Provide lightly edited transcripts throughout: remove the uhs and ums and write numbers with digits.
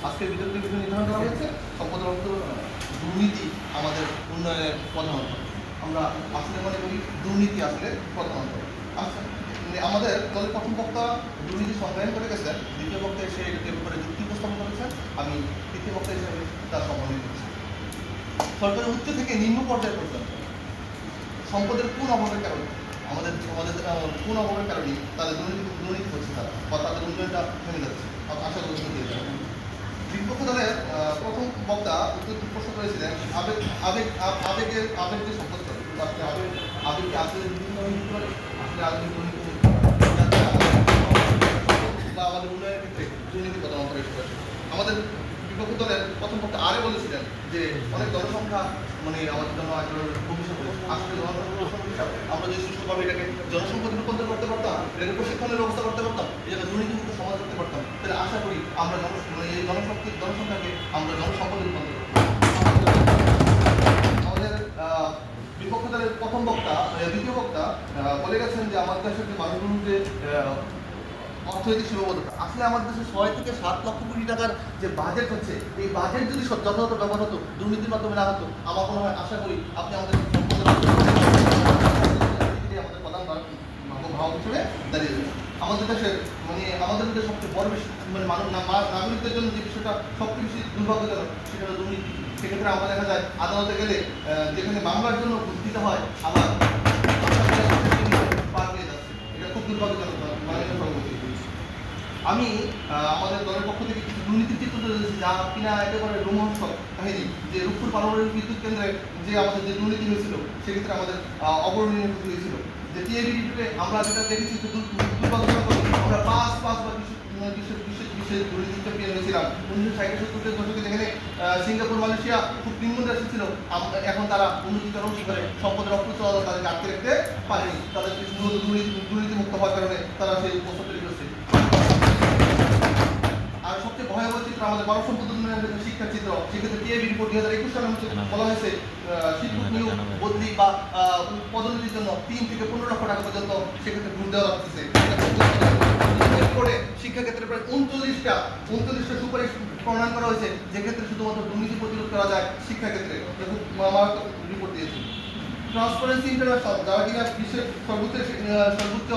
আজকের বিতর্কের বিষয় নির্ধারণ করা হয়েছে সম্পদ দুর্নীতি আমাদের উন্নয়নের প্রধানত। আমরা আসলে মনে করি দুর্নীতি আসলে প্রধানত। আচ্ছা, আমাদের দলের প্রথম বক্তা দুর্নীতি সংজ্ঞায়ন করে গেছেন, দ্বিতীয় বক্তা এসে এটার ব্যাপারে যুক্তি উপস্থাপন করেছেন। আমি তৃতীয় বক্তা হিসেবে তার সম্বোধন করছি। সরকারের উচ্চ থেকে নিম্ন পর্যায় পর্যন্ত সম্পদের কোন অভাবের কারণে আমাদের সমাজের কোন অভাবের কারণে তাদের দুর্নীতি করছে তারা বা তাদের উন্নয়নটা থেমে যাচ্ছে। আশা করি দিয়ে যাবেন। বিপক্ষ দলের প্রথম বক্তা উত্তর প্রশ্ন করেছিলেন আবেগ যে সম্পদ করে আসলে আবেগ আসলে বিভিন্ন করে আসলে বা আমাদের উন্নয়নের ক্ষেত্রে দুর্নীতি প্রদান করে আমাদের বিপক্ষ দলের প্রথম বক্তা আরে বলেছিলেন যে অনেক জনসংখ্যা মানে আমাদের জন্য ভবিষ্যতে আসলে আমরা যদি সুষ্ঠুভাবে এটাকে জনসম্পদে রূপান্তর করতে পারতাম, এটাকে প্রশিক্ষণের ব্যবস্থা করতে পারতাম, এটাকে দুর্নীতিমুক্ত সমাজ করতে পারতাম, তাহলে আশা করি আমরা এই জনসংখ্যাকে আমরা জনসম্পদে রূপান্তর করতে পারতাম। আমাদের বিপক্ষ দলের প্রথম বক্তা দ্বিতীয় বক্তা বলে গেছেন যে আমাদের দেশের যে মানুষগুলোর যে অর্থনৈতিক সীমাবদ্ধতা, আসলে আমাদের দেশে 6 থেকে 7 লক্ষ কোটি টাকার যে বাজেট হচ্ছে, এই বাজেট যদি যথাযথ ব্যবহার হতো, দুর্নীতির মাধ্যমে না হতো, আমার মনে হয় আশা করি আপনি আমাদের আমাদের প্রধান ভাব হিসেবে দাঁড়িয়ে যাবেন। আমাদের দেশের আমাদের মধ্যে সবচেয়ে বড় বিষয় নাগরিকদের জন্য যে বিষয়টা সবচেয়ে বেশি দুর্ভাগ্যজনক সেটা হলো দুর্নীতি। সেক্ষেত্রে আমরা দেখা যায় আদালতে গেলে যেখানে মামলার জন্য ঘুষ দিতে হয়, আবার পার পেয়ে যাচ্ছে। এটা খুব দুর্ভাগ্যজনক। আমি আমাদের দলের পক্ষ থেকে কিছু দুর্নীতির চিত্র তুলে ধরেছি, যা কিনা একেবারে রোমহর্ষক কাহিনী। যে রূপপুর পারমাণবিক বিদ্যুৎ কেন্দ্রে যে আমাদের যে দুর্নীতি হয়েছিল, সেক্ষেত্রে আমাদের অবর্ণনীয় ক্ষতি হয়েছিল। যে টিএবিডিতে আমরা যেটা দেখেছি দুর্ভাগ্যজনক, আমরা পাঁচ বা বিশ্বের দুর্নীতি চ্যাম্পিয়ন হয়েছিলাম 1960-70 দশকে, যেখানে সিঙ্গাপুর মালয়েশিয়া খুব নিম্ন দেশ ছিল, এখন তারা উন্নতিকরণ করে সম্পদের অপচয় তাদেরকে আটকে রাখতে পারেনি। তাদের মূলত দুর্নীতিমুক্ত হওয়ার কারণে তারা সেই উপস্থিত তৈরি করছে। আর সবচেয়ে ভয়াবহ চিত্র আমাদের মানব সম্পদ উন্নয়নের শিক্ষার চিত্র। সেক্ষেত্রে টিএবি রিপোর্ট 2021 সালের মধ্যে বলা হয়েছে শিক্ষক নিয়োগ বদলি বা পদোন্নতির জন্য 3 থেকে 15 লক্ষ টাকা পর্যন্ত সেক্ষেত্রে ঘুষ দেওয়া লাগতেছে। করে শিক্ষাক্ষেত্রে প্রায় 39টা সুপারিশ প্রণয়ন করা হয়েছে, যে ক্ষেত্রে শুধুমাত্র দুর্নীতি প্রতিরোধ করা যায় শিক্ষাক্ষেত্রে। মারাত্মক রিপোর্ট দিয়েছে ট্রান্সপারেন্সি ইন্টারন্যাশনাল, যারা কিনা বিশ্বের সর্বোচ্চ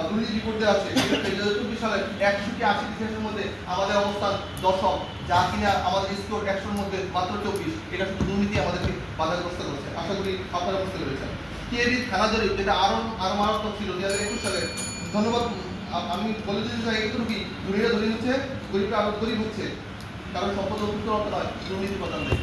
দুর্নীতি রিপোর্ট দেওয়া আছে। 2024 সালে 180 দেশের মধ্যে আমাদের অবস্থান 10ম, যা কিনা আমাদের স্কোর 100-র মধ্যে মাত্র 24। এটা শুধু দুর্নীতি আমাদেরকে বাধাগ্রস্ত করেছে। আশা করি আপনারা বুঝতে পেরেছেন। টিএবি থানা জরিপ, যেটা আরো মারাত্মক ছিল 2021 সালে। ধন্যবাদ। আমি বলে দিতে চাই এতটুকুই, ধনীরা ধনী হচ্ছে, গরিবরা আরো গরিব হচ্ছে, কারণ সম্পদ অর্থ নয়, দুর্নীতি প্রদান দেয়।